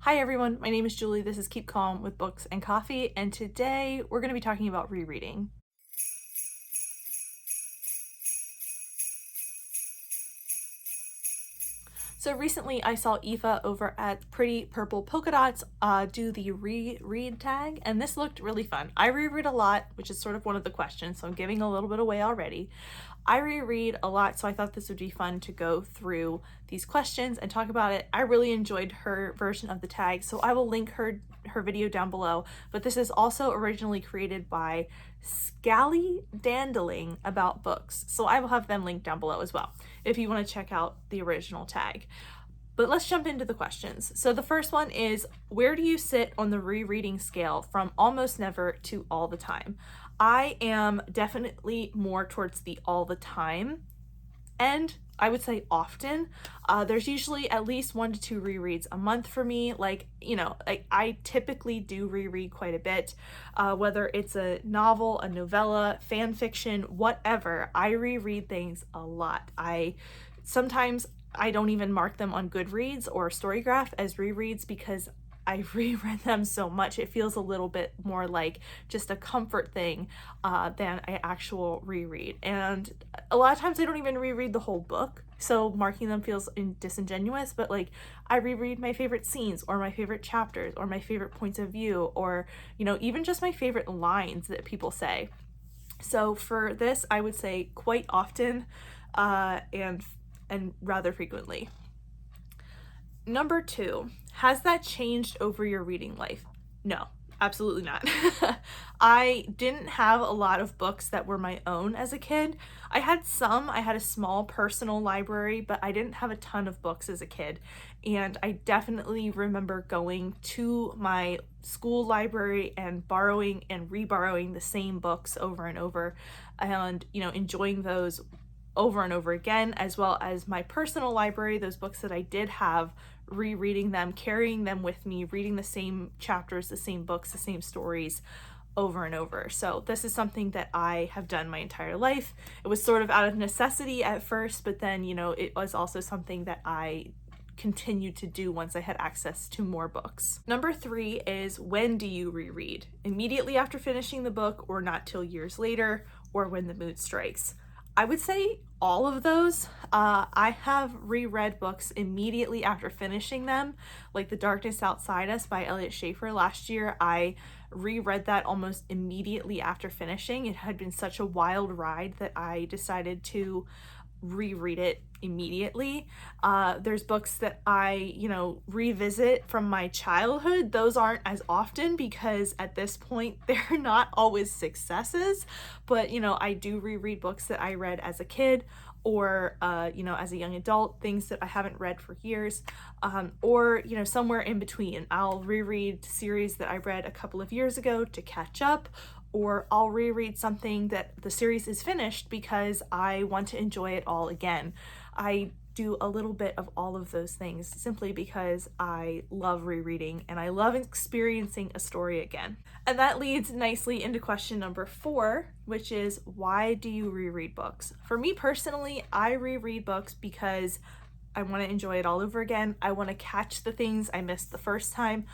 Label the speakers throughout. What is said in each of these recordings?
Speaker 1: Hi everyone, my name is Julie. This is Keep Calm with Books and Coffee, and today we're going to be talking about rereading. So recently I saw Aoife over at Pretty Purple Polka Dots do the Reread Tag, and this looked really fun. I reread a lot, which is sort of one of the questions, so I'm giving a little bit away already. I reread a lot, so I thought this would be fun to go through these questions and talk about it. I really enjoyed her version of the tag, so I will link her video down below. But this is also originally created by Scally Dandling About Books, so I will have them linked down below as well if you want to check out the original tag. But let's jump into the questions. So the first one is, where do you sit on the rereading scale from almost never to all the time? I am definitely more towards the all the time, and I would say often. There's usually at least 1 to 2 rereads a month for me. I typically do reread quite a bit, whether it's a novel, a novella, fan fiction, whatever. I reread things a lot. Sometimes I don't even mark them on Goodreads or Storygraph as rereads because I've reread them so much. It feels a little bit more like just a comfort thing than an actual reread. And a lot of times I don't even reread the whole book, so marking them feels disingenuous, but like I reread my favorite scenes or my favorite chapters or my favorite points of view, or even just my favorite lines that people say. So for this, I would say quite often and rather frequently. Number 2, has that changed over your reading life? No, absolutely not. I didn't have a lot of books that were my own as a kid. I had a small personal library, but I didn't have a ton of books as a kid. And I definitely remember going to my school library and borrowing and reborrowing the same books over and over, and enjoying those over and over again, as well as my personal library, those books that I did have, rereading them, carrying them with me, reading the same chapters, the same books, the same stories over and over. So this is something that I have done my entire life. It was sort of out of necessity at first, but then, it was also something that I continued to do once I had access to more books. Number 3 is, when do you reread? Immediately after finishing the book, or not till years later, or when the mood strikes? I would say all of those. I have reread books immediately after finishing them, like The Darkness Outside Us by Elliot Schaefer. Last year, I reread that almost immediately after finishing. It had been such a wild ride that I decided to reread it immediately. There's books that I, revisit from my childhood. Those aren't as often because at this point they're not always successes, but I do reread books that I read as a kid, or as a young adult, things that I haven't read for years, or somewhere in between. I'll reread series that I read a couple of years ago to catch up, or I'll reread something that the series is finished because I want to enjoy it all again. I do a little bit of all of those things simply because I love rereading and I love experiencing a story again. And that leads nicely into question number 4, which is, why do you reread books? For me personally, I reread books because I want to enjoy it all over again. I want to catch the things I missed the first time.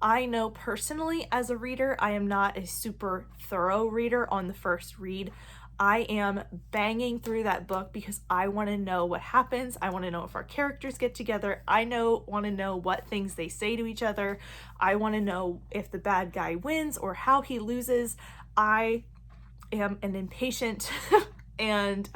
Speaker 1: I know personally as a reader, I am not a super thorough reader on the first read. I am banging through that book because I want to know what happens. I want to know if our characters get together. I want to know what things they say to each other. I want to know if the bad guy wins or how he loses. I am an impatient and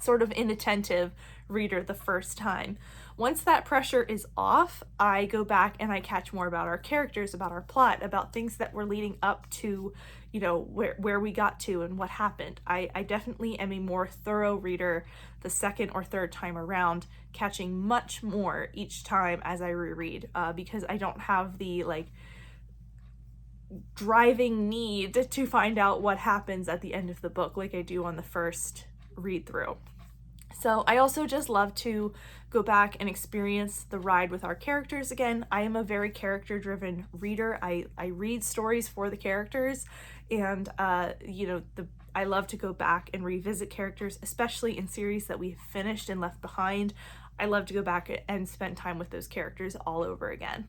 Speaker 1: sort of inattentive reader the first time. Once that pressure is off, I go back and I catch more about our characters, about our plot, about things that were leading up to, where we got to and what happened. I definitely am a more thorough reader the second or third time around, catching much more each time as I reread, because I don't have the driving need to find out what happens at the end of the book like I do on the first read through. So I also just love to go back and experience the ride with our characters again. I am a very character-driven reader. I read stories for the characters, and I love to go back and revisit characters, especially in series that we've finished and left behind. I love to go back and spend time with those characters all over again.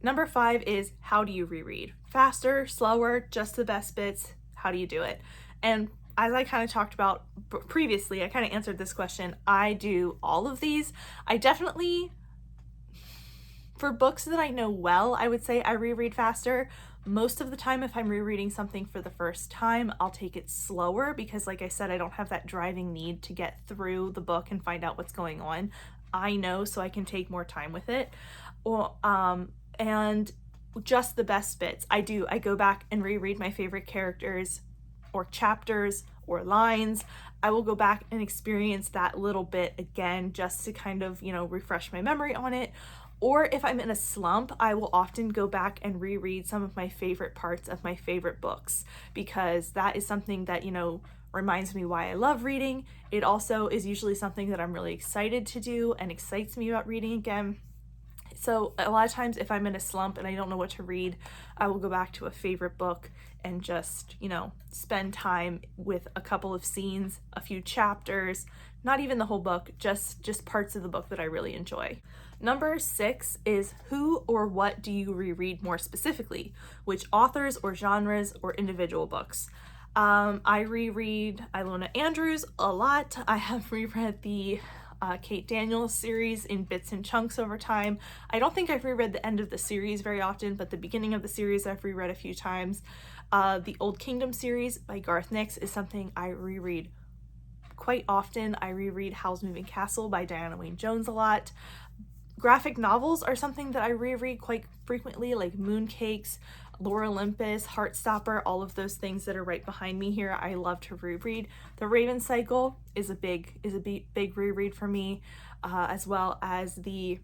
Speaker 1: Number 5 is, how do you reread? Faster, slower, just the best bits? How do you do it? And as I kind of talked about previously, I kind of answered this question. I do all of these. I definitely, for books that I know well, I would say I reread faster. Most of the time, if I'm rereading something for the first time, I'll take it slower because, like I said, I don't have that driving need to get through the book and find out what's going on. I know, so I can take more time with it. And just the best bits. I go back and reread my favorite characters or chapters or lines. I will go back and experience that little bit again just to kind of, refresh my memory on it. Or if I'm in a slump, I will often go back and reread some of my favorite parts of my favorite books because that is something that, reminds me why I love reading. It also is usually something that I'm really excited to do and excites me about reading again. So a lot of times if I'm in a slump and I don't know what to read, I will go back to a favorite book and just, spend time with a couple of scenes, a few chapters, not even the whole book, just parts of the book that I really enjoy. Number 6 is, who or what do you reread more specifically? Which authors or genres or individual books? I reread Ilona Andrews a lot. I have reread the Kate Daniels series in bits and chunks over time. I don't think I've reread the end of the series very often, but the beginning of the series I've reread a few times. The Old Kingdom series by Garth Nix is something I reread quite often. I reread Howl's Moving Castle by Diana Wynne Jones a lot. Graphic novels are something that I reread quite frequently, like Mooncakes, Lore Olympus, Heartstopper, all of those things that are right behind me here. I love to reread. The Raven Cycle is a big reread for me, as well as the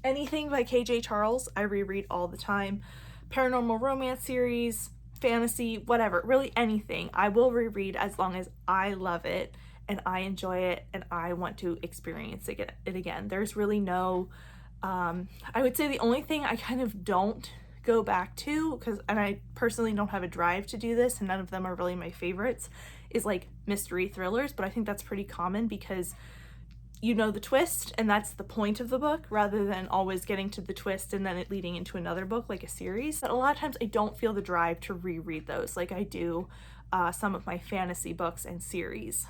Speaker 1: anything by KJ Charles. I reread all the time. Paranormal romance series, fantasy, whatever, really anything. I will reread as long as I love it and I enjoy it and I want to experience it again. There's really no, I would say the only thing I kind of don't go back to, and I personally don't have a drive to do this and none of them are really my favorites, is like mystery thrillers, but I think that's pretty common because you know the twist and that's the point of the book rather than always getting to the twist and then it leading into another book like a series. But a lot of times I don't feel the drive to reread those like I do some of my fantasy books and series.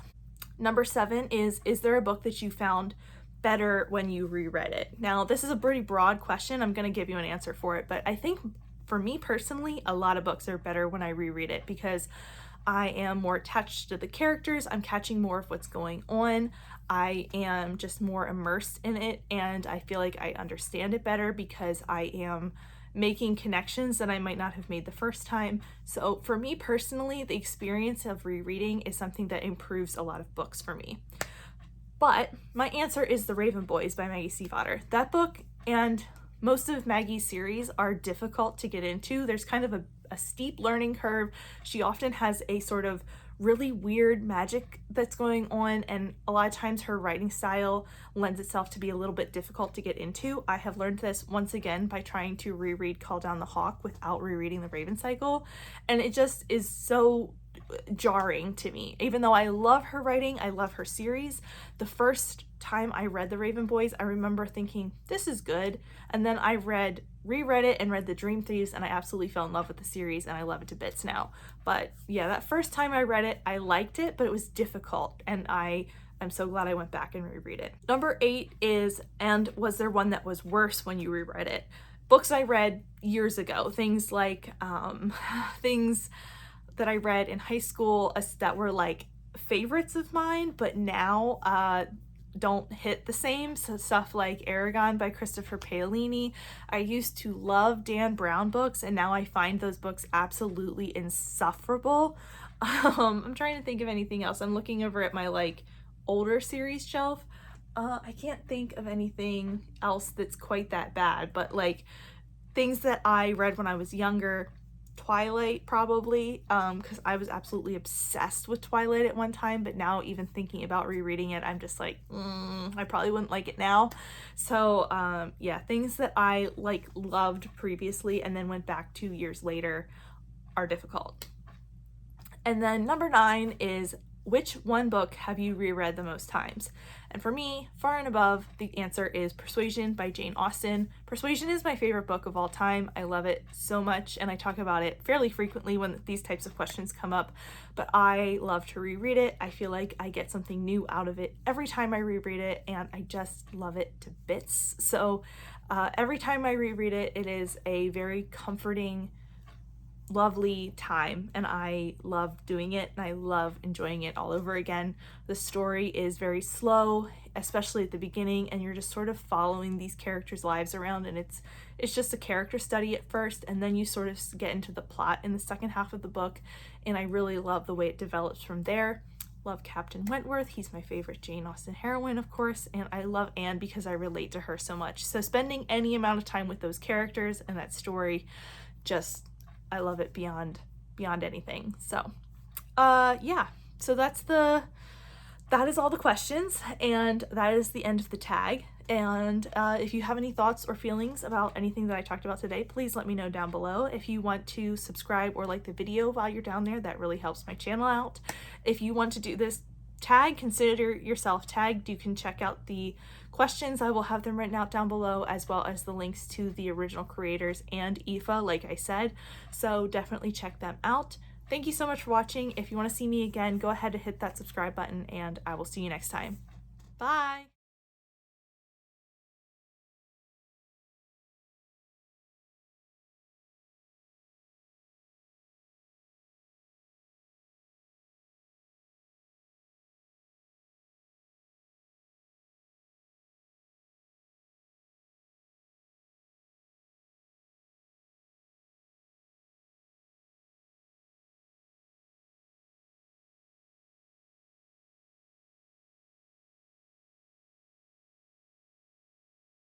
Speaker 1: Number 7 is there a book that you found better when you reread it? Now, this is a pretty broad question. I'm going to give you an answer for it, but I think for me personally, a lot of books are better when I reread it because I am more attached to the characters. I'm catching more of what's going on. I am just more immersed in it and I feel like I understand it better because I am making connections that I might not have made the first time. So for me personally, the experience of rereading is something that improves a lot of books for me. But my answer is The Raven Boys by Maggie Stiefvater. That book and most of Maggie's series are difficult to get into. There's kind of a steep learning curve. She often has a sort of really weird magic that's going on, and a lot of times her writing style lends itself to be a little bit difficult to get into. I have learned this once again by trying to reread Call Down the Hawk without rereading The Raven Cycle, and it just is so jarring to me. Even though I love her writing, I love her series, the first time I read The Raven Boys, I remember thinking, this is good, and then I reread it and read The Dream Thieves, and I absolutely fell in love with the series, and I love it to bits now. But yeah, that first time I read it, I liked it, but it was difficult, and I'm so glad I went back and reread it. Number 8 is, and was there one that was worse when you reread it? Books I read years ago, things like things that I read in high school that were like favorites of mine, but now don't hit the same. So stuff like Aragon by Christopher Paolini. I used to love Dan Brown books and now I find those books absolutely insufferable. I'm trying to think of anything else. I'm looking over at my like older series shelf. I can't think of anything else that's quite that bad, but like things that I read when I was younger, Twilight probably, because I was absolutely obsessed with Twilight at one time, but now even thinking about rereading it, I'm just like, I probably wouldn't like it now. So yeah, things that I like loved previously and then went back to years later are difficult. And then number 9 is, which one book have you reread the most times? And for me, far and above, the answer is Persuasion by Jane Austen. Persuasion is my favorite book of all time. I love it so much, and I talk about it fairly frequently when these types of questions come up, but I love to reread it. I feel like I get something new out of it every time I reread it, and I just love it to bits. So every time I reread it, it is a very comforting, lovely time, and I love doing it, and I love enjoying it all over again. The story is very slow, especially at the beginning, and you're just sort of following these characters' lives around, and it's just a character study at first, and then you sort of get into the plot in the second half of the book, and I really love the way it develops from there. Love Captain Wentworth. He's my favorite Jane Austen heroine, of course, and I love Anne because I relate to her so much. So spending any amount of time with those characters and that story, just I love it beyond anything. So yeah, so that is all the questions, and that is the end of the tag. And if you have any thoughts or feelings about anything that I talked about today, please let me know down below. If you want to subscribe or like the video while you're down there, that really helps my channel out. If you want to do this tag, consider yourself tagged. You can check out the questions. I will have them written out down below, as well as the links to the original creators and Aoife, like I said. So definitely check them out. Thank you so much for watching. If you want to see me again, go ahead and hit that subscribe button, and I will see you next time. Bye!